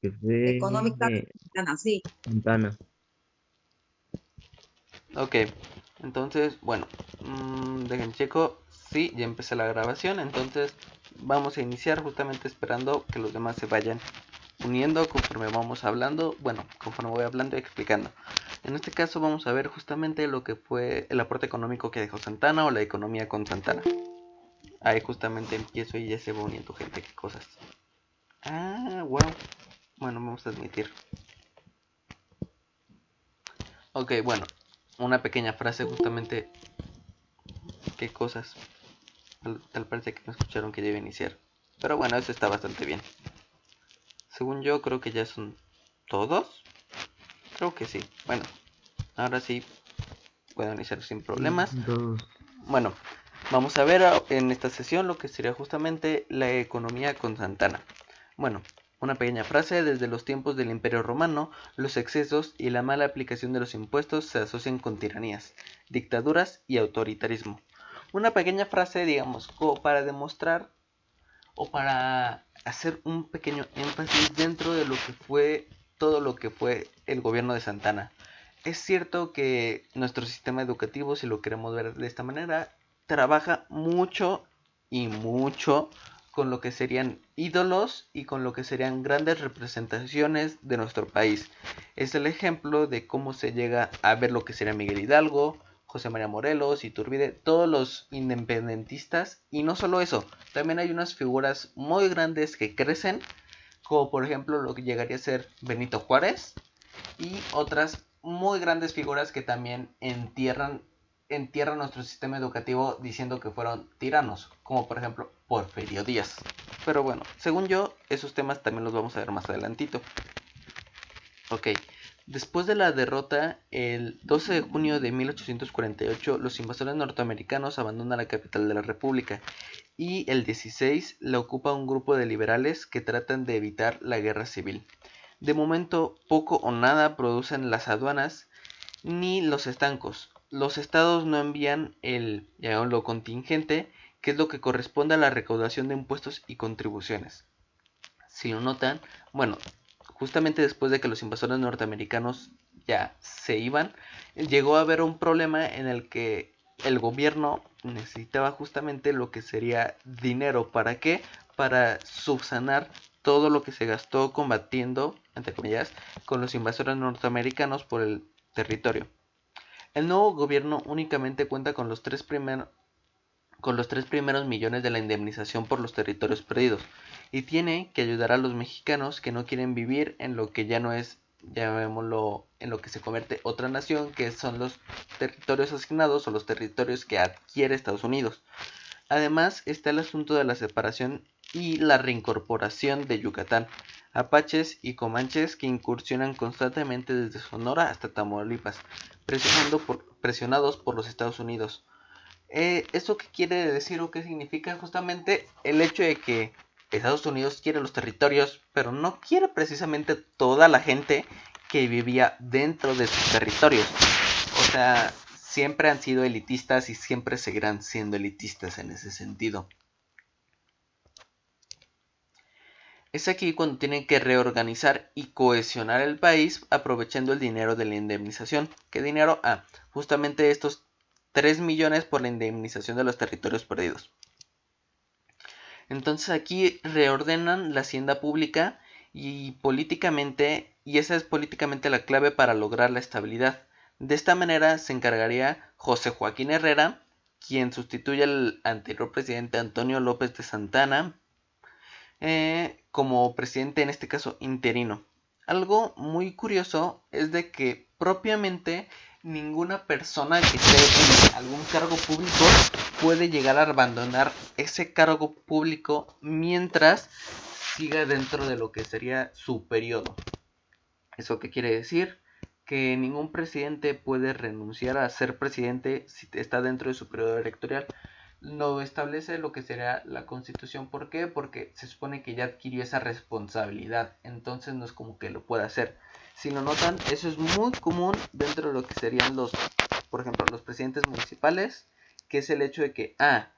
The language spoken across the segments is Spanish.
que fue económicamente, sí. Santana. Ok, entonces, bueno, dejen checo. Sí, ya empecé la grabación, entonces vamos a iniciar justamente esperando que los demás se vayan uniendo conforme vamos hablando, bueno, conforme voy hablando y explicando. En este caso vamos a ver justamente lo que fue el aporte económico que dejó Santana o la economía con Santana. Ahí justamente empiezo y ya se va uniendo gente, qué cosas. Ah, wow. Bueno, vamos a admitir. Ok, bueno, una pequeña frase justamente, qué cosas. Tal parece que me escucharon que ya iba a iniciar. Pero bueno, eso está bastante bien. Según yo, creo que ya son todos. Creo que sí. Bueno, ahora sí puedo iniciar sin Sí, problemas. son todos. Bueno, vamos a ver en esta sesión lo que sería justamente la economía con Santana. Bueno, una pequeña frase: desde los tiempos del Imperio Romano, los excesos y la mala aplicación de los impuestos se asocian con tiranías, dictaduras y autoritarismo. Una pequeña frase, digamos, como para demostrar o para hacer un pequeño énfasis dentro de lo que fue todo lo que fue el gobierno de Santana. Es cierto que nuestro sistema educativo, si lo queremos ver de esta manera, trabaja mucho y mucho con lo que serían ídolos y con lo que serían grandes representaciones de nuestro país. Es el ejemplo de cómo se llega a ver lo que sería Miguel Hidalgo, José María Morelos, Iturbide, todos los independentistas. Y no solo eso, también hay unas figuras muy grandes que crecen, como por ejemplo lo que llegaría a ser Benito Juárez, y otras muy grandes figuras que también entierran nuestro sistema educativo diciendo que fueron tiranos, como por ejemplo Porfirio Díaz. Pero bueno, según yo, esos temas también los vamos a ver más adelantito. Ok, después de la derrota, el 12 de junio de 1848, los invasores norteamericanos abandonan la capital de la República y el 16 la ocupa un grupo de liberales que tratan de evitar la guerra civil. De momento, poco o nada producen las aduanas ni los estancos. Los estados no envían llamémoslo contingente, que es lo que corresponde a la recaudación de impuestos y contribuciones. Si lo notan, bueno, justamente después de que los invasores norteamericanos ya se iban, llegó a haber un problema en el que el gobierno necesitaba justamente lo que sería dinero. ¿Para qué? Para subsanar todo lo que se gastó combatiendo, entre comillas, con los invasores norteamericanos por el territorio. El nuevo gobierno únicamente cuenta con los 3 primeros millones de la indemnización por los territorios perdidos, y tiene que ayudar a los mexicanos que no quieren vivir en lo que ya no es, llamémoslo, en lo que se convierte otra nación, que son los territorios asignados o los territorios que adquiere Estados Unidos. Además está el asunto de la separación y la reincorporación de Yucatán, apaches y comanches que incursionan constantemente desde Sonora hasta Tamaulipas, presionados por los Estados Unidos. ¿Esto qué quiere decir o qué significa? Justamente el hecho de que Estados Unidos quiere los territorios, pero no quiere precisamente toda la gente que vivía dentro de sus territorios. O sea, siempre han sido elitistas y siempre seguirán siendo elitistas en ese sentido. Es aquí cuando tienen que reorganizar y cohesionar el país aprovechando el dinero de la indemnización. ¿Qué dinero? Justamente estos 3 millones por la indemnización de los territorios perdidos. Entonces aquí reordenan la hacienda pública y políticamente, y esa es políticamente la clave para lograr la estabilidad. De esta manera se encargaría José Joaquín Herrera, quien sustituye al anterior presidente Antonio López de Santana, como presidente en este caso interino. Algo muy curioso es de que propiamente ninguna persona que esté en algún cargo público puede llegar a abandonar ese cargo público mientras siga dentro de lo que sería su periodo. ¿Eso qué quiere decir? Que ningún presidente puede renunciar a ser presidente si está dentro de su periodo electoral. Lo establece lo que será la Constitución. ¿Por qué? Porque se supone que ya adquirió esa responsabilidad, entonces no es como que lo pueda hacer. Si lo notan, eso es muy común dentro de lo que serían por ejemplo, los presidentes municipales, que es el hecho de que,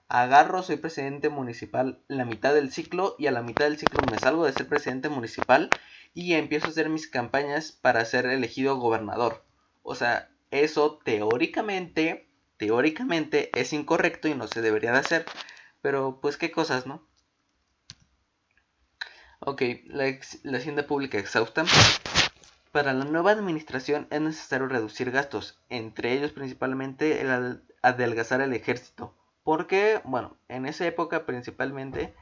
agarro, soy presidente municipal la mitad del ciclo y a la mitad del ciclo me salgo de ser presidente municipal y empiezo a hacer mis campañas para ser elegido gobernador. O sea, eso teóricamente es incorrecto y no se debería de hacer, pero pues qué cosas, ¿no? Ok, la hacienda pública exhausta. Para la nueva administración es necesario reducir gastos, entre ellos principalmente el adelgazar el ejército. Porque, bueno, en esa época principalmente,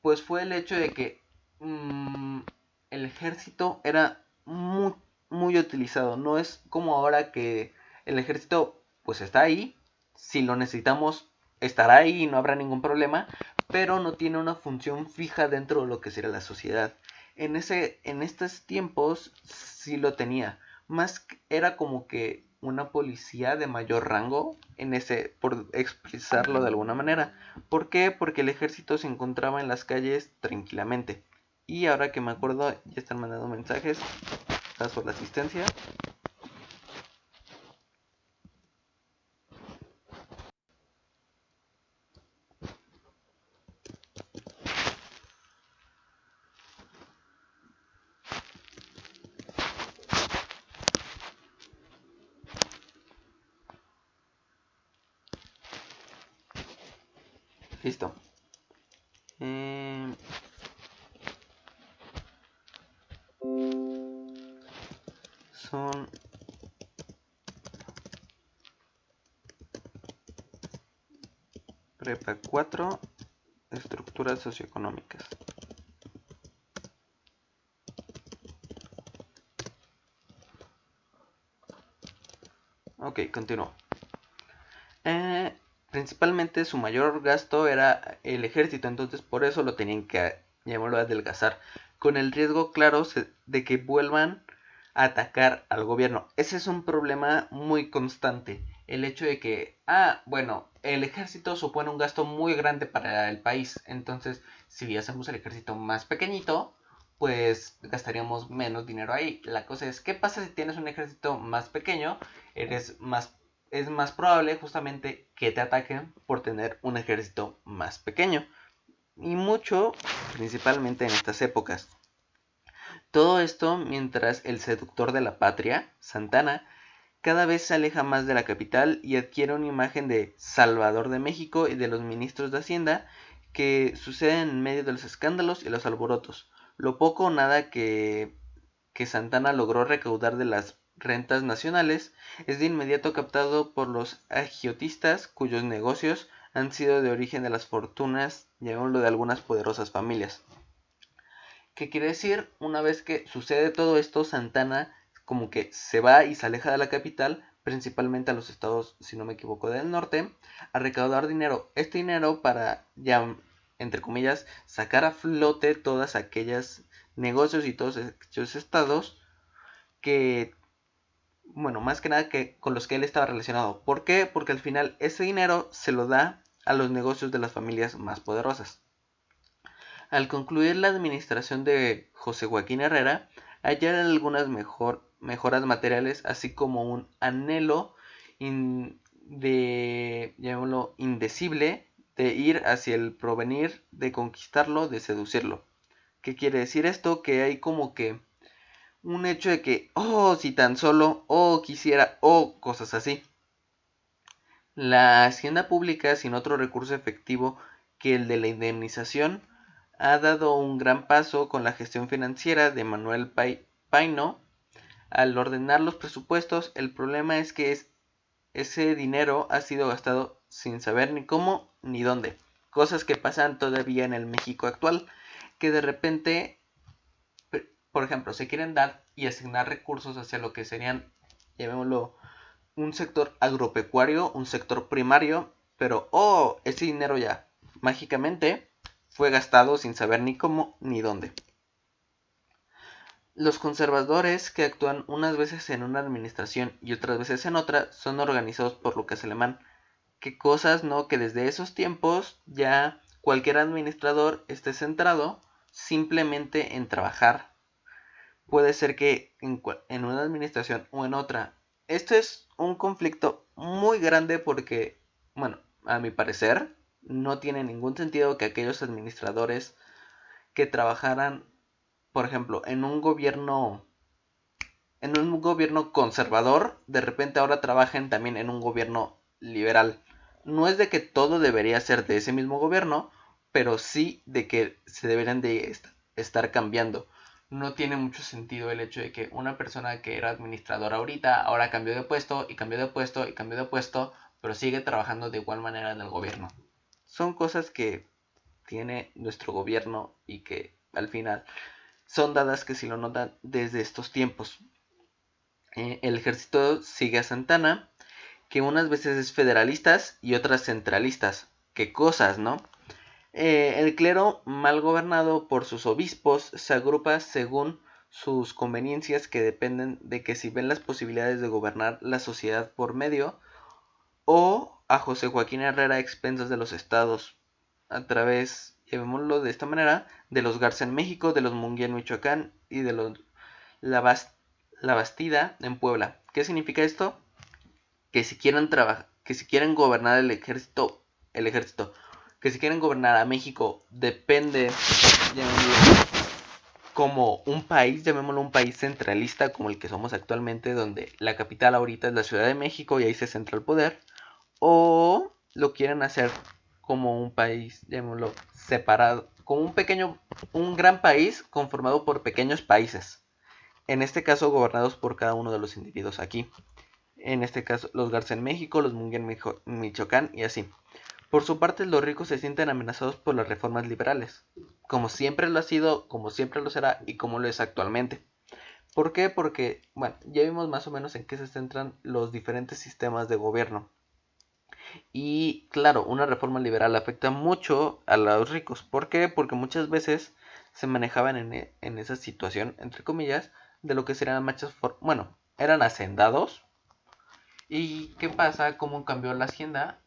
pues fue el hecho de que el ejército era muy utilizado. No es como ahora que el ejército pues está ahí, si lo necesitamos estará ahí y no habrá ningún problema, pero no tiene una función fija dentro de lo que sería la sociedad. En estos tiempos sí lo tenía. Más era como que una policía de mayor rango, por expresarlo de alguna manera. ¿Por qué? Porque el ejército se encontraba en las calles tranquilamente. Y ahora que me acuerdo, ya están mandando mensajes. Gracias por la asistencia. Listo. Son Prepa 4, estructuras socioeconómicas. Ok, continúo. Principalmente su mayor gasto era el ejército, entonces por eso lo tenían que, llamarlo, adelgazar, con el riesgo claro de que vuelvan a atacar al gobierno. Ese es un problema muy constante, el hecho de que, bueno, el ejército supone un gasto muy grande para el país, entonces si hacemos el ejército más pequeñito, pues gastaríamos menos dinero ahí. La cosa es, ¿qué pasa si tienes un ejército más pequeño? Es más probable justamente que te ataquen por tener un ejército más pequeño. Y mucho, principalmente en estas épocas. Todo esto mientras el seductor de la patria, Santana, cada vez se aleja más de la capital y adquiere una imagen de Salvador de México y de los ministros de Hacienda que suceden en medio de los escándalos y los alborotos. Lo poco o nada que Santana logró recaudar de las rentas nacionales es de inmediato captado por los agiotistas cuyos negocios han sido de origen de las fortunas, llamémoslo, de algunas poderosas familias. ¿Qué quiere decir? Una vez que sucede todo esto, Santana como que se va y se aleja de la capital, principalmente a los estados, si no me equivoco, del norte, a recaudar dinero. Este dinero para, ya, entre comillas, sacar a flote todas aquellas negocios y todos aquellos estados que, bueno, más que nada que con los que él estaba relacionado. ¿Por qué? Porque al final ese dinero se lo da a los negocios de las familias más poderosas. Al concluir la administración de José Joaquín Herrera, hallaron algunas mejoras materiales, así como un anhelo llamémoslo, indecible de ir hacia el provenir, de conquistarlo, de seducirlo. ¿Qué quiere decir esto? Que hay como que un hecho de que, si tan solo, quisiera, cosas así. La hacienda pública, sin otro recurso efectivo que el de la indemnización, ha dado un gran paso con la gestión financiera de Manuel Paino. Al ordenar los presupuestos, el problema es que ese dinero ha sido gastado sin saber ni cómo ni dónde. Cosas que pasan todavía en el México actual, que de repente, por ejemplo, se quieren dar y asignar recursos hacia lo que serían, llamémoslo, un sector agropecuario, un sector primario, pero ese dinero ya mágicamente fue gastado sin saber ni cómo ni dónde. Los conservadores, que actúan unas veces en una administración y otras veces en otra, son organizados por Lucas Alemán. Qué cosas, ¿no? Que desde esos tiempos ya cualquier administrador esté centrado simplemente en trabajar. Puede ser que en una administración o en otra. Esto es un conflicto muy grande porque, bueno, a mi parecer, no tiene ningún sentido que aquellos administradores que trabajaran por ejemplo, en un gobierno conservador, de repente ahora trabajen también en un gobierno liberal. No es de que todo debería ser de ese mismo gobierno, pero sí de que se deberían de estar cambiando. No tiene mucho sentido el hecho de que una persona que era administradora ahorita, ahora cambió de puesto y cambió de puesto y cambió de puesto, pero sigue trabajando de igual manera en el gobierno. Son cosas que tiene nuestro gobierno y que al final son dadas que si lo notan desde estos tiempos. El ejército sigue a Santana, que unas veces es federalistas y otras centralistas. Qué cosas, ¿no? El clero, mal gobernado por sus obispos, se agrupa según sus conveniencias que dependen de que si ven las posibilidades de gobernar la sociedad por medio o a José Joaquín Herrera a expensas de los estados a través, llamémoslo de esta manera, de los Garza en México, de los Munguía en Michoacán y de los La Bastida en Puebla. ¿Qué significa esto? Que si quieren que si quieren gobernar el ejército, que si quieren gobernar a México, depende, como un país, llamémoslo un país centralista como el que somos actualmente, donde la capital ahorita es la Ciudad de México y ahí se centra el poder, o lo quieren hacer como un país, llamémoslo separado, como un gran país conformado por pequeños países, en este caso gobernados por cada uno de los individuos aquí. En este caso, los Garza en México, los Munguía en Michoacán y así. Por su parte, los ricos se sienten amenazados por las reformas liberales, como siempre lo ha sido, como siempre lo será y como lo es actualmente. ¿Por qué? Porque, bueno, ya vimos más o menos en qué se centran los diferentes sistemas de gobierno. Y claro, una reforma liberal afecta mucho a los ricos. ¿Por qué? Porque muchas veces se manejaban en esa situación, entre comillas, de lo que serían bueno, eran hacendados. ¿Y qué pasa? ¿Cómo cambió la hacienda?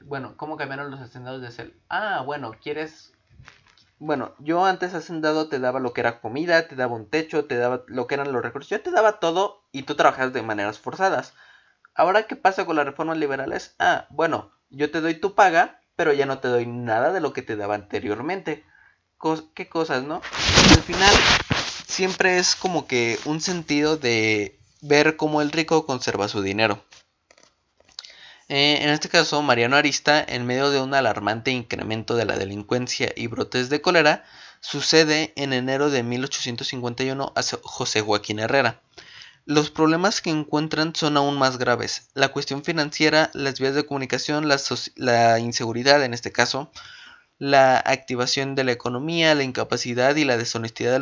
Bueno, ¿cómo cambiaron los hacendados de ser? Ah, bueno, quieres... Bueno, yo antes hacendado te daba lo que era comida, te daba un techo, te daba lo que eran los recursos. Yo te daba todo y tú trabajabas de maneras forzadas. Ahora, ¿qué pasa con las reformas liberales? Ah, bueno, yo te doy tu paga, pero ya no te doy nada de lo que te daba anteriormente. ¿Qué cosas, no? Al final, siempre es como que un sentido de ver cómo el rico conserva su dinero. En este caso, Mariano Arista, en medio de un alarmante incremento de la delincuencia y brotes de cólera, sucede en enero de 1851 a José Joaquín Herrera. Los problemas que encuentran son aún más graves. La cuestión financiera, las vías de comunicación, la inseguridad en este caso, la activación de la economía, la incapacidad y la deshonestidad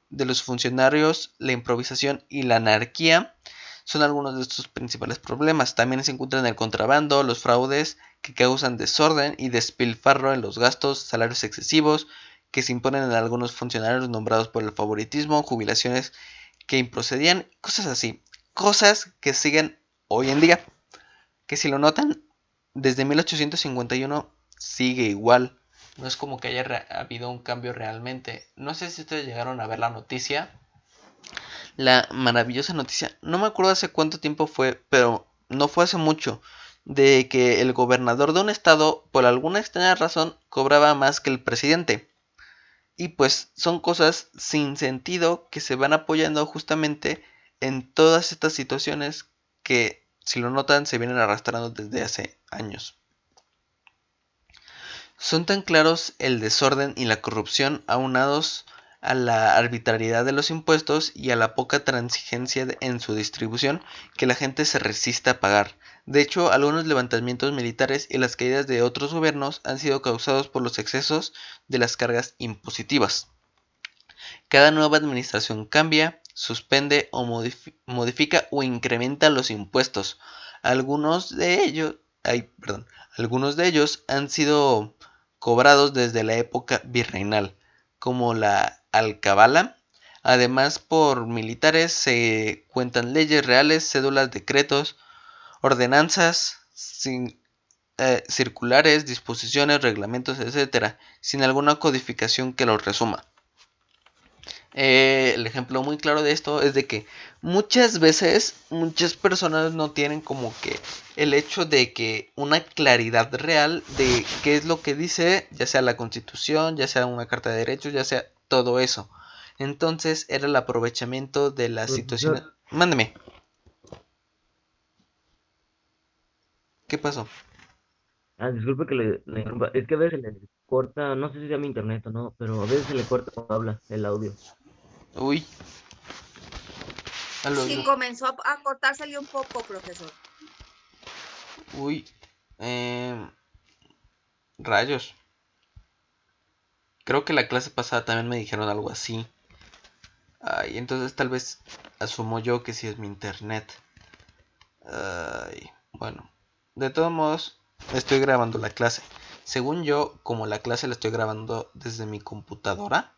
de los funcionarios, la improvisación y la anarquía son algunos de estos principales problemas. También se encuentran el contrabando, los fraudes que causan desorden y despilfarro en los gastos, salarios excesivos que se imponen en algunos funcionarios nombrados por el favoritismo, jubilaciones que improcedían, cosas así. Cosas que siguen hoy en día. Que si lo notan, desde 1851 sigue igual. No es como que haya habido un cambio realmente. No sé si ustedes llegaron a ver la noticia. La maravillosa noticia. No me acuerdo hace cuánto tiempo fue, pero no fue hace mucho. De que el gobernador de un estado, por alguna extraña razón, cobraba más que el presidente. Y pues son cosas sin sentido que se van apoyando justamente en todas estas situaciones que, si lo notan, se vienen arrastrando desde hace años. Son tan claros el desorden y la corrupción aunados a la arbitrariedad de los impuestos y a la poca transigencia en su distribución que la gente se resiste a pagar. De hecho, algunos levantamientos militares y las caídas de otros gobiernos han sido causados por los excesos de las cargas impositivas. Cada nueva administración cambia, suspende o modifica o incrementa los impuestos. Algunos de ellos han sido cobrados desde la época virreinal, como la alcabala. Además, por militares se cuentan leyes reales, cédulas, decretos, ordenanzas, circulares, disposiciones, reglamentos, etcétera, sin alguna codificación que los resuma. El ejemplo muy claro de esto es de que muchas veces muchas personas no tienen como que el hecho de que una claridad real de qué es lo que dice, ya sea la Constitución, ya sea una Carta de Derechos, ya sea todo eso. Entonces era el aprovechamiento de la situación. Profesor, Mándeme. ¿Qué pasó? disculpe que le interrumpa. Es que a veces se le corta, no sé si sea mi internet o no, pero a veces se le corta cuando habla el audio. Uy, Sí, aló. comenzó a cortársele un poco, profesor. Uy, em, rayos. Creo que la clase pasada también me dijeron algo así. Ay, entonces tal vez asumo yo que sí es mi internet. Ay, bueno. De todos modos, estoy grabando la clase. Según yo, como la clase la estoy grabando desde mi computadora,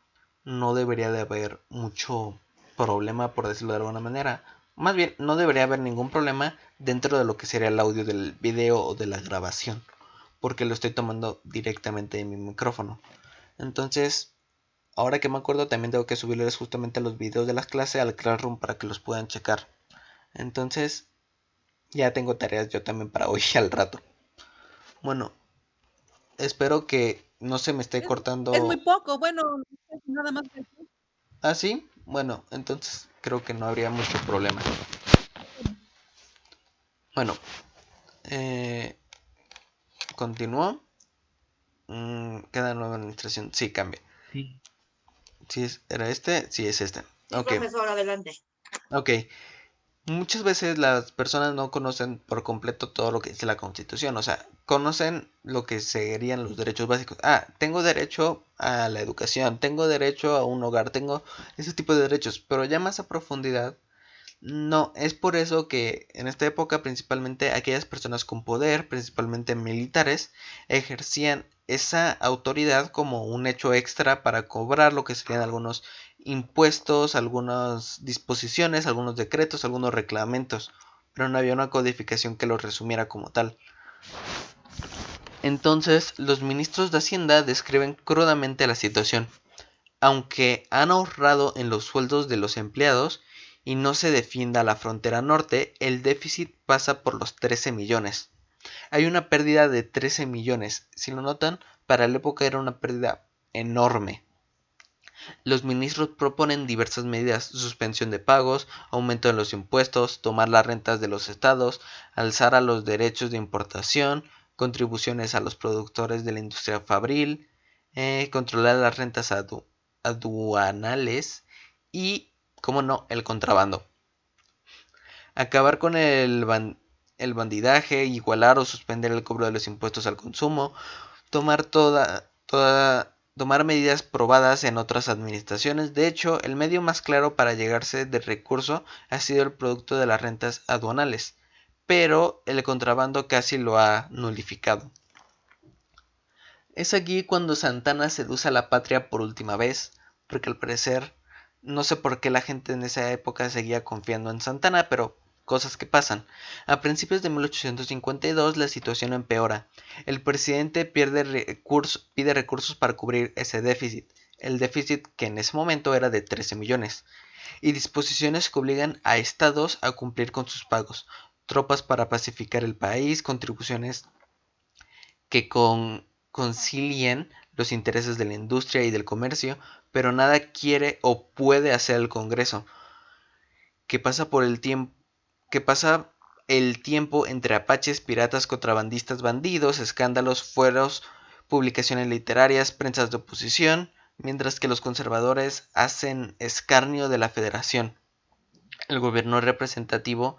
no debería de haber mucho problema, por decirlo de alguna manera. Más bien, no debería haber ningún problema dentro de lo que sería el audio del video o de la grabación, porque lo estoy tomando directamente de mi micrófono. Entonces, ahora que me acuerdo, también tengo que subirles justamente los videos de las clases al Classroom para que los puedan checar. Entonces, ya tengo tareas yo también para hoy al rato. Bueno, espero que no se me esté Es muy cortando. poco, bueno, nada más. ¿Ah, sí? Bueno, entonces creo que no habría mucho problema. Bueno, eh, continúo. Queda nueva administración. Sí, cambia. Sí. Si era este, sí es este. Sí, Ok, profesor, adelante. ok. Muchas veces las personas no conocen por completo todo lo que dice la Constitución, o sea, conocen lo que serían los derechos básicos. Ah, tengo derecho a la educación, tengo derecho a un hogar, tengo ese tipo de derechos, pero ya más a profundidad, no, es por eso que en esta época principalmente aquellas personas con poder, principalmente militares, ejercían esa autoridad como un hecho extra para cobrar lo que serían algunos impuestos, algunas disposiciones, algunos decretos, algunos reglamentos, pero no había una codificación que los resumiera como tal. Entonces, los ministros de Hacienda describen crudamente la situación. Aunque han ahorrado en los sueldos de los empleados y no se defienda la frontera norte, el déficit pasa por los 13 millones. Hay una pérdida de 13 millones. Si lo notan, para la época era una pérdida enorme. Los ministros proponen diversas medidas: suspensión de pagos, aumento de los impuestos, tomar las rentas de los estados, alzar a los derechos de importación, contribuciones a los productores de la industria fabril, controlar las rentas aduanales y, como no, el contrabando. Acabar con el bandidaje, igualar o suspender el cobro de los impuestos al consumo, tomar tomar medidas probadas en otras administraciones. De hecho, el medio más claro para llegarse de recurso ha sido el producto de las rentas aduanales, pero el contrabando casi lo ha nulificado. Es aquí cuando Santana seduce a la patria por última vez, porque al parecer no sé por qué la gente en esa época seguía confiando en Santana, pero cosas que pasan. A principios de 1852 la situación empeora. El presidente pide recursos para cubrir ese déficit, el déficit que en ese momento era de 13 millones, y disposiciones que obligan a estados a cumplir con sus pagos, tropas para pacificar el país, contribuciones que concilien los intereses de la industria y del comercio, pero nada quiere o puede hacer el Congreso, que pasa por el tiempo que pasa el tiempo entre apaches, piratas, contrabandistas, bandidos, escándalos, fueros, publicaciones literarias, prensas de oposición, mientras que los conservadores hacen escarnio de la federación, el gobierno representativo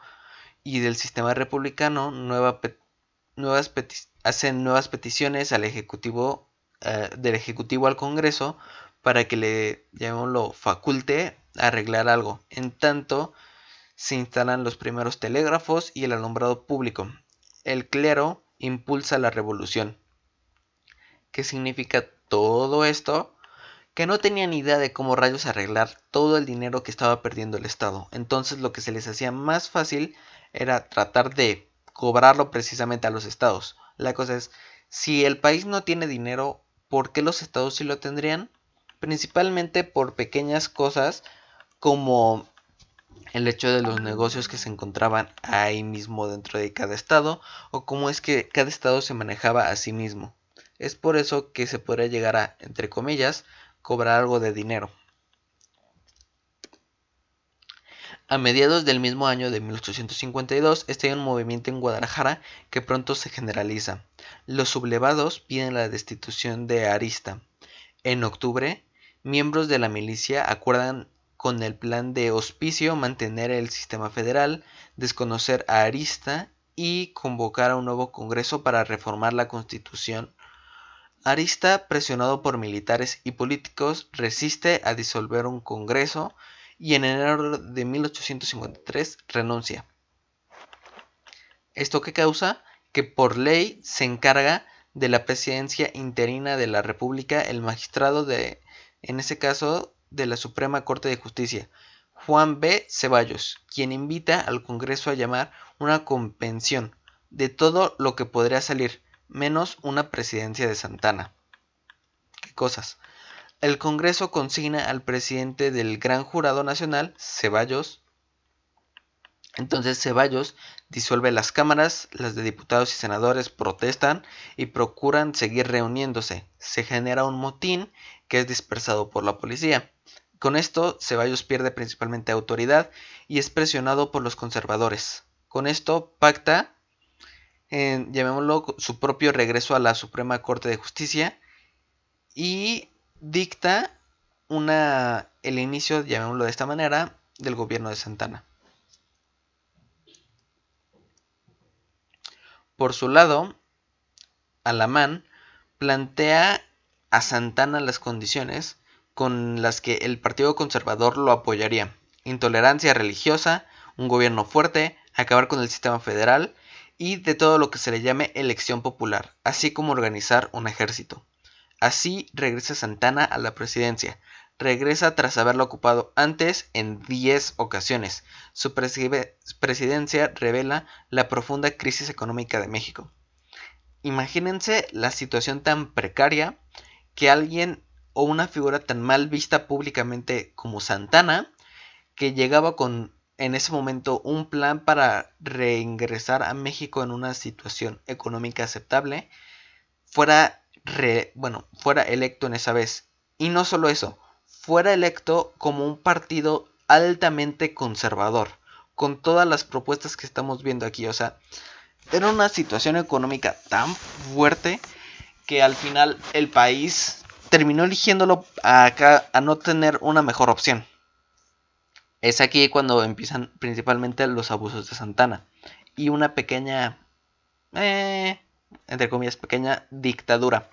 y del sistema republicano. Hacen nuevas peticiones al ejecutivo, del ejecutivo al Congreso, para que le, llamémoslo, faculte a arreglar algo. En tanto, se instalan los primeros telégrafos y el alumbrado público. El clero impulsa la revolución. ¿Qué significa todo esto? Que no tenían idea de cómo rayos arreglar todo el dinero que estaba perdiendo el Estado. Entonces lo que se les hacía más fácil era tratar de cobrarlo precisamente a los estados. La cosa es, si el país no tiene dinero, ¿por qué los estados sí lo tendrían? Principalmente por pequeñas cosas como el hecho de los negocios que se encontraban ahí mismo dentro de cada estado, o cómo es que cada estado se manejaba a sí mismo. Es por eso que se podría llegar a, entre comillas, cobrar algo de dinero. A mediados del mismo año de 1852 estalla un movimiento en Guadalajara que pronto se generaliza. Los sublevados piden la destitución de Arista. En octubre, miembros de la milicia acuerdan con el plan de Hospicio mantener el sistema federal, desconocer a Arista y convocar a un nuevo congreso para reformar la Constitución. Arista, presionado por militares y políticos, resiste a disolver un congreso y en enero de 1853 renuncia. ¿Esto qué causa? Que por ley se encarga de la presidencia interina de la República el magistrado en ese caso, de la Suprema Corte de Justicia, Juan B. Ceballos, quien invita al Congreso a llamar una convención de todo lo que podría salir, menos una presidencia de Santana. ¿Qué cosas? El Congreso consigna al presidente del Gran Jurado Nacional, Ceballos. Entonces Ceballos disuelve las cámaras, las de diputados y senadores protestan y procuran seguir reuniéndose. Se genera un motín que es dispersado por la policía. Con esto Ceballos pierde principalmente autoridad y es presionado por los conservadores. Con esto pacta, llamémoslo, su propio regreso a la Suprema Corte de Justicia y dicta el inicio, llamémoslo de esta manera, del gobierno de Santana. Por su lado, Alamán plantea a Santana las condiciones con las que el Partido Conservador lo apoyaría: intolerancia religiosa, un gobierno fuerte, acabar con el sistema federal y de todo lo que se le llame elección popular, así como organizar un ejército. Así regresa Santana a la presidencia. Regresa tras haberlo ocupado antes en 10 ocasiones. Su presidencia revela la profunda crisis económica de México. Imagínense la situación tan precaria que alguien o una figura tan mal vista públicamente como Santana, que llegaba con en ese momento un plan para reingresar a México en una situación económica aceptable, fuera electo en esa vez. Y no solo eso, fuera electo como un partido altamente conservador, con todas las propuestas que estamos viendo aquí. O sea, era una situación económica tan fuerte que al final el país terminó eligiéndolo a no tener una mejor opción. Es aquí cuando empiezan principalmente los abusos de Santana y una pequeña, entre comillas, pequeña dictadura.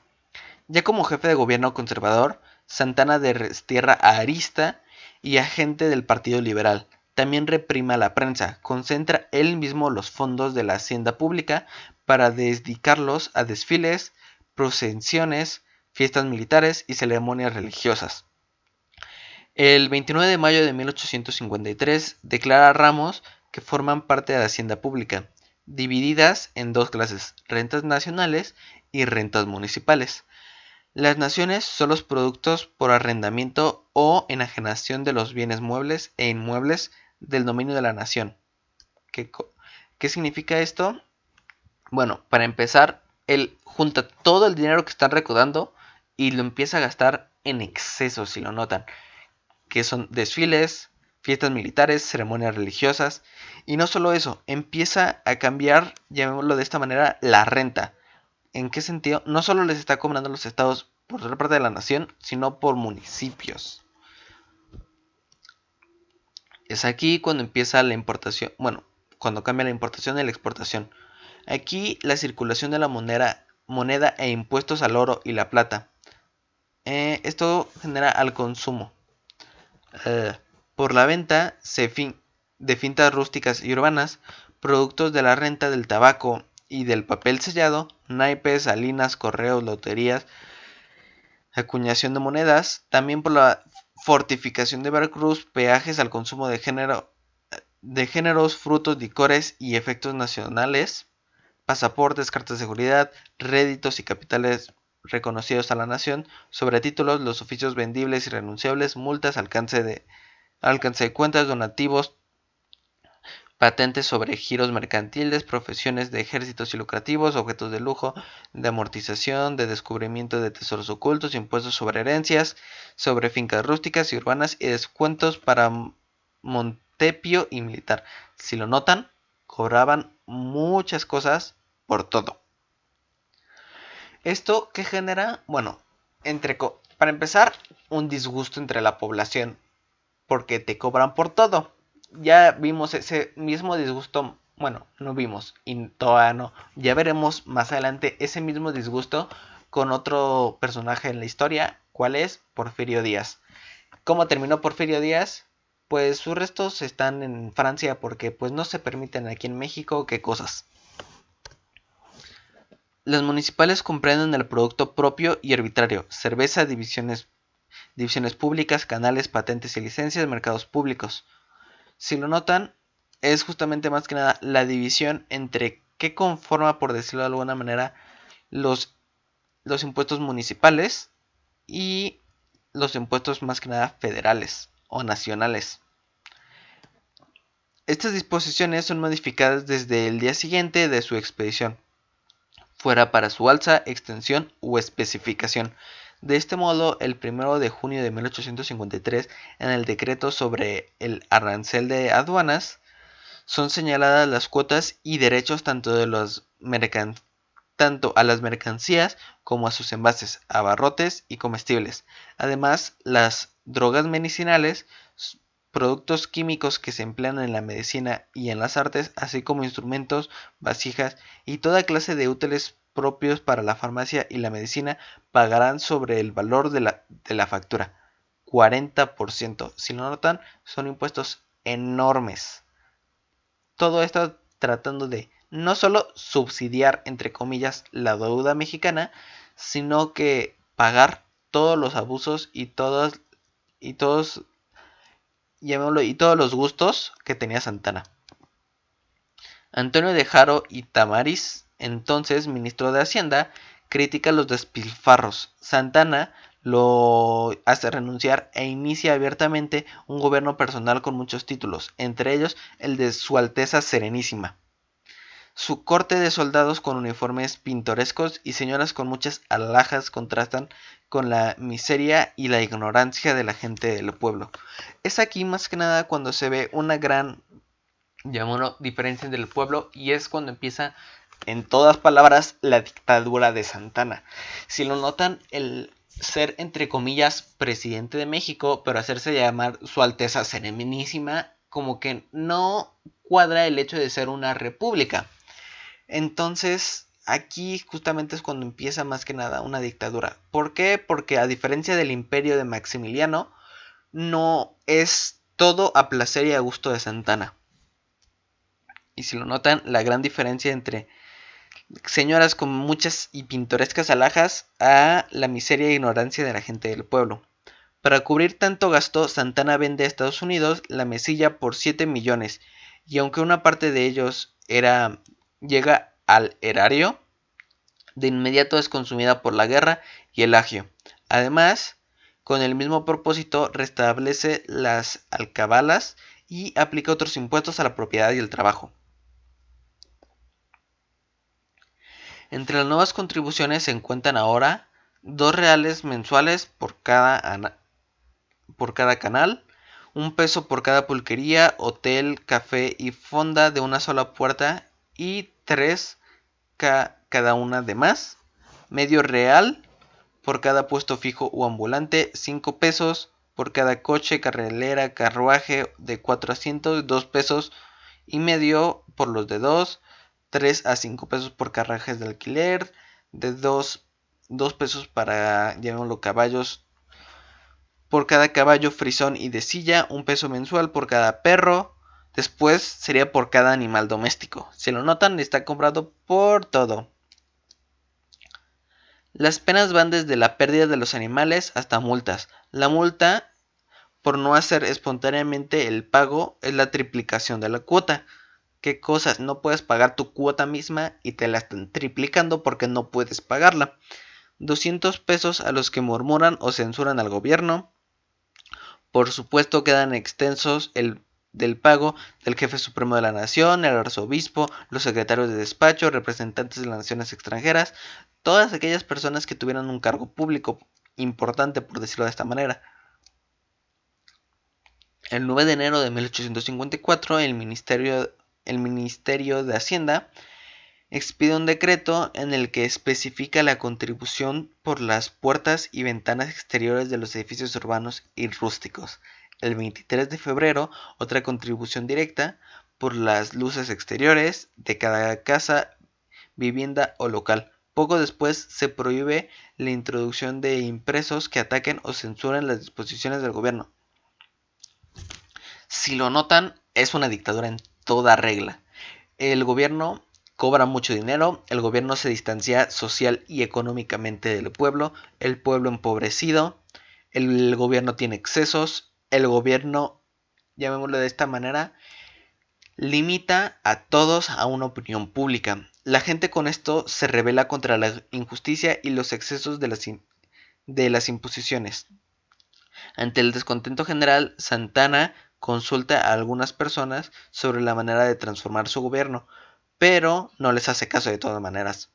Ya como jefe de gobierno conservador, Santana destierra a Arista y a gente del Partido Liberal. También reprime a la prensa, concentra él mismo los fondos de la hacienda pública para dedicarlos a desfiles, procesiones, fiestas militares y ceremonias religiosas. El 29 de mayo de 1853 declara a Ramos que forman parte de la hacienda pública, divididas en dos clases: rentas nacionales y rentas municipales. Las naciones son los productos por arrendamiento o enajenación de los bienes muebles e inmuebles del dominio de la nación. ¿Qué significa esto? Bueno, para empezar, él junta todo el dinero que están recaudando y lo empieza a gastar en exceso, si lo notan, que son desfiles, fiestas militares, ceremonias religiosas. Y no solo eso, empieza a cambiar, llamémoslo de esta manera, la renta. ¿En qué sentido? No solo les está cobrando los estados por ser parte de la nación, sino por municipios. Es aquí cuando empieza la importación, cuando cambia la importación y la exportación. Aquí la circulación de la moneda e impuestos al oro y la plata. Esto genera al consumo. Por la venta de fintas rústicas y urbanas, productos de la renta del tabaco y del papel sellado, naipes, salinas, correos, loterías, acuñación de monedas, también por la fortificación de Veracruz, peajes al consumo de géneros, frutos, licores y efectos nacionales, pasaportes, cartas de seguridad, réditos y capitales reconocidos a la nación, sobre títulos, los oficios vendibles y renunciables, multas, alcance de cuentas, donativos, patentes sobre giros mercantiles, profesiones de ejércitos y lucrativos, objetos de lujo, de amortización, de descubrimiento de tesoros ocultos, impuestos sobre herencias, sobre fincas rústicas y urbanas y descuentos para tepio y militar. Si lo notan, cobraban muchas cosas por todo. ¿Esto qué genera? Bueno, para empezar, un disgusto entre la población, porque te cobran por todo. Ya vimos ese mismo disgusto, bueno, no vimos, y todavía no. Ya veremos más adelante ese mismo disgusto con otro personaje en la historia. ¿Cuál es? Porfirio Díaz. ¿Cómo terminó Porfirio Díaz? Pues sus restos están en Francia porque pues no se permiten aquí en México, qué cosas. Las municipales comprenden el producto propio y arbitrario, cerveza, divisiones públicas, canales, patentes y licencias, mercados públicos. Si lo notan, es justamente más que nada la división entre qué conforma, por decirlo de alguna manera, los impuestos municipales y los impuestos más que nada federales o nacionales. Estas disposiciones son modificadas desde el día siguiente de su expedición, fuera para su alza, extensión u especificación. De este modo, el 1 de junio de 1853, en el decreto sobre el arancel de aduanas, son señaladas las cuotas y derechos tanto a las mercancías como a sus envases, abarrotes y comestibles. Además, las drogas medicinales, productos químicos que se emplean en la medicina y en las artes, así como instrumentos, vasijas y toda clase de útiles propios para la farmacia y la medicina, pagarán sobre el valor de la factura. 40%. Si lo notan, son impuestos enormes. Todo esto tratando de no solo subsidiar, entre comillas, la deuda mexicana, sino que pagar todos los abusos y todos, llamémoslo, y todos los gustos que tenía Santana. Antonio de Haro y Tamariz, entonces ministro de Hacienda, critica los despilfarros. Santana lo hace renunciar e inicia abiertamente un gobierno personal con muchos títulos, entre ellos el de Su Alteza Serenísima. Su corte de soldados con uniformes pintorescos y señoras con muchas alhajas contrastan con la miseria y la ignorancia de la gente del pueblo. Es aquí más que nada cuando se ve una gran, llamémoslo, diferencia entre el pueblo, y es cuando empieza, en todas palabras, la dictadura de Santana. Si lo notan, el ser, entre comillas, presidente de México, pero hacerse llamar Su Alteza Serenísima, como que no cuadra el hecho de ser una república. Entonces, aquí justamente es cuando empieza más que nada una dictadura. ¿Por qué? Porque a diferencia del imperio de Maximiliano, no es todo a placer y a gusto de Santana. Y si lo notan, la gran diferencia entre señoras con muchas y pintorescas alhajas a la miseria e ignorancia de la gente del pueblo. Para cubrir tanto gasto, Santana vende a Estados Unidos la mesilla por 7 millones, y aunque una parte de ellos llega al erario, de inmediato es consumida por la guerra y el agio. Además, con el mismo propósito, restablece las alcabalas y aplica otros impuestos a la propiedad y el trabajo. Entre las nuevas contribuciones se encuentran ahora 2 reales mensuales por cada canal, 1 peso por cada pulquería, hotel, café y fonda de una sola puerta y 3 cada una de más, medio real por cada puesto fijo o ambulante, 5 pesos por cada coche, carrilera, carruaje de 4 asientos, 2 pesos y medio por los de 2, 3 a 5 pesos por carruajes de alquiler, de 2 pesos para, llamémoslo, caballos, por cada caballo, frisón y de silla, 1 peso mensual por cada perro. Después sería por cada animal doméstico. Si lo notan, está comprado por todo. Las penas van desde la pérdida de los animales hasta multas. La multa por no hacer espontáneamente el pago es la triplicación de la cuota. ¿Qué cosas? No puedes pagar tu cuota misma y te la están triplicando porque no puedes pagarla. 200 pesos a los que murmuran o censuran al gobierno. Por supuesto quedan extensos del pago del jefe supremo de la nación, el arzobispo, los secretarios de despacho, representantes de las naciones extranjeras, todas aquellas personas que tuvieran un cargo público importante, por decirlo de esta manera. El 9 de enero de 1854, el Ministerio de Hacienda expide un decreto en el que especifica la contribución por las puertas y ventanas exteriores de los edificios urbanos y rústicos. El 23 de febrero, otra contribución directa por las luces exteriores de cada casa, vivienda o local. Poco después se prohíbe la introducción de impresos que ataquen o censuren las disposiciones del gobierno. Si lo notan, es una dictadura en toda regla. El gobierno cobra mucho dinero, el gobierno se distancia social y económicamente del pueblo, el pueblo empobrecido, el gobierno tiene excesos, el gobierno, llamémoslo de esta manera, limita a todos a una opinión pública. La gente con esto se rebela contra la injusticia y los excesos de las imposiciones. Ante el descontento general, Santana consulta a algunas personas sobre la manera de transformar su gobierno, pero no les hace caso de todas maneras.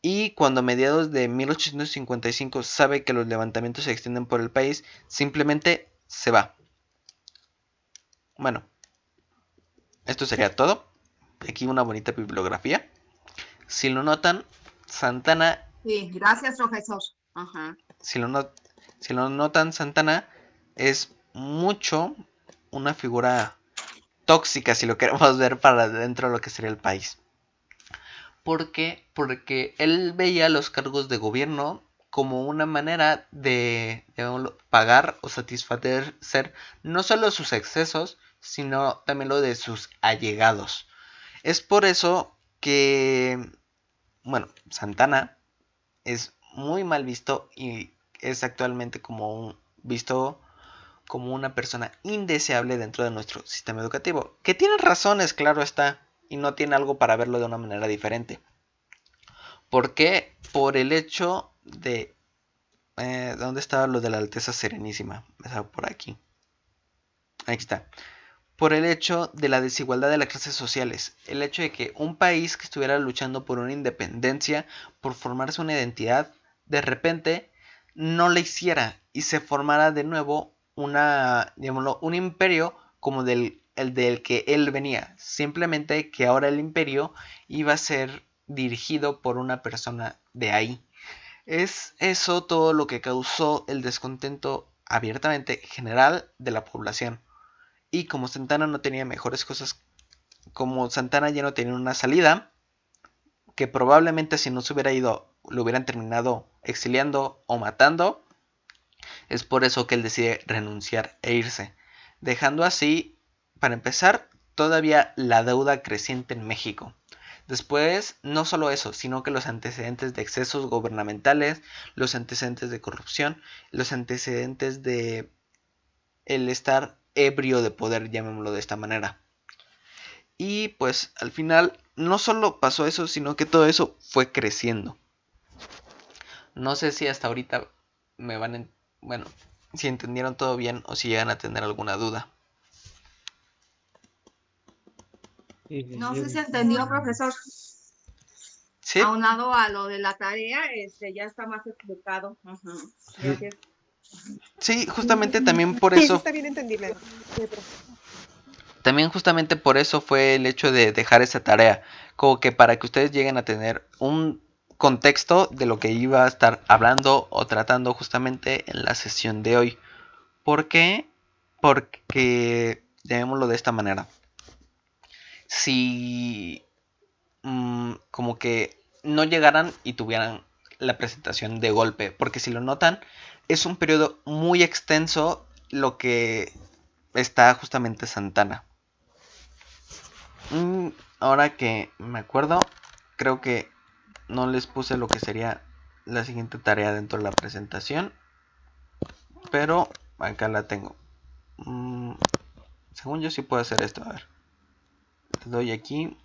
Y cuando a mediados de 1855 sabe que los levantamientos se extienden por el país, simplemente se va. Bueno, esto sería todo. Aquí una bonita bibliografía. Si lo notan, Santana... Sí, gracias, profesor. Ajá. Si lo notan, Santana es mucho una figura tóxica, si lo queremos ver para dentro de lo que sería el país. ¿Por qué? Porque él veía los cargos de gobierno como una manera de pagar o satisfacer no solo sus excesos, sino también lo de sus allegados. Es por eso que, bueno, Santana es muy mal visto y es actualmente visto como una persona indeseable dentro de nuestro sistema educativo. Que tiene razones, claro está, y no tiene algo para verlo de una manera diferente. ¿Por qué? Por el hecho de... ¿dónde estaba lo de la Alteza Serenísima? Estaba por aquí. Aquí está. Por el hecho de la desigualdad de las clases sociales. El hecho de que un país que estuviera luchando por una independencia, por formarse una identidad, de repente no la hiciera y se formara de nuevo un imperio como el del que él venía. Simplemente que ahora el imperio iba a ser dirigido por una persona de ahí. Es eso todo lo que causó el descontento abiertamente general de la población. Y como Santana no tenía mejores cosas, como Santana ya no tenía una salida, que probablemente si no se hubiera ido lo hubieran terminado exiliando o matando, es por eso que él decide renunciar e irse, dejando así, para empezar, todavía la deuda creciente en México. Después, no solo eso, sino que los antecedentes de excesos gubernamentales, los antecedentes de corrupción, los antecedentes de el estar ebrio de poder, llamémoslo de esta manera. Y pues al final no solo pasó eso, sino que todo eso fue creciendo. No sé si hasta ahorita bueno, si entendieron todo bien o si llegan a tener alguna duda. No sé si entendió, profesor. ¿Sí? Aunado a lo de la tarea, ya está más explicado. Ajá. Gracias. Sí, justamente también por Sí, sí eso. está bien entendible. También justamente por eso fue el hecho de dejar esa tarea, como que para que ustedes lleguen a tener un contexto de lo que iba a estar hablando o tratando justamente en la sesión de hoy. ¿Por qué? Porque, llamémoslo de esta manera, si como que no llegaran y tuvieran la presentación de golpe, porque si lo notan, es un periodo muy extenso lo que está justamente Santana. Ahora que me acuerdo, creo que no les puse lo que sería la siguiente tarea dentro de la presentación, pero acá la tengo. Según yo sí puedo hacer esto. A ver, le doy aquí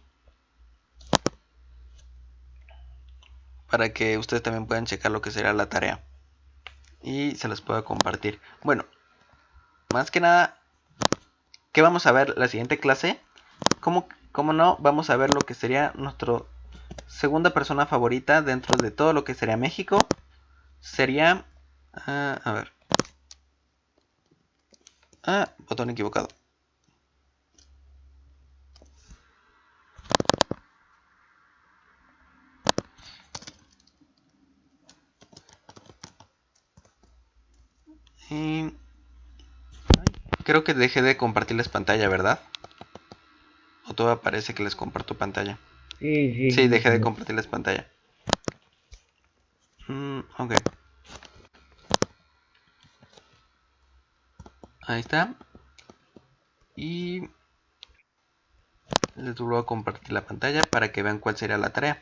para que ustedes también puedan checar lo que será la tarea y se las pueda compartir. Bueno, más que nada, ¿qué vamos a ver la siguiente clase? ¿Cómo no? Vamos a ver lo que sería nuestra segunda persona favorita dentro de todo lo que sería México. Sería... a ver. Ah, botón equivocado. Y creo que dejé de compartirles pantalla, ¿verdad? O todavía parece que les comparto pantalla. Sí, sí, Sí, sí, dejé de sí. compartirles pantalla. Ok. Ahí está. Y les vuelvo a compartir la pantalla para que vean cuál sería la tarea.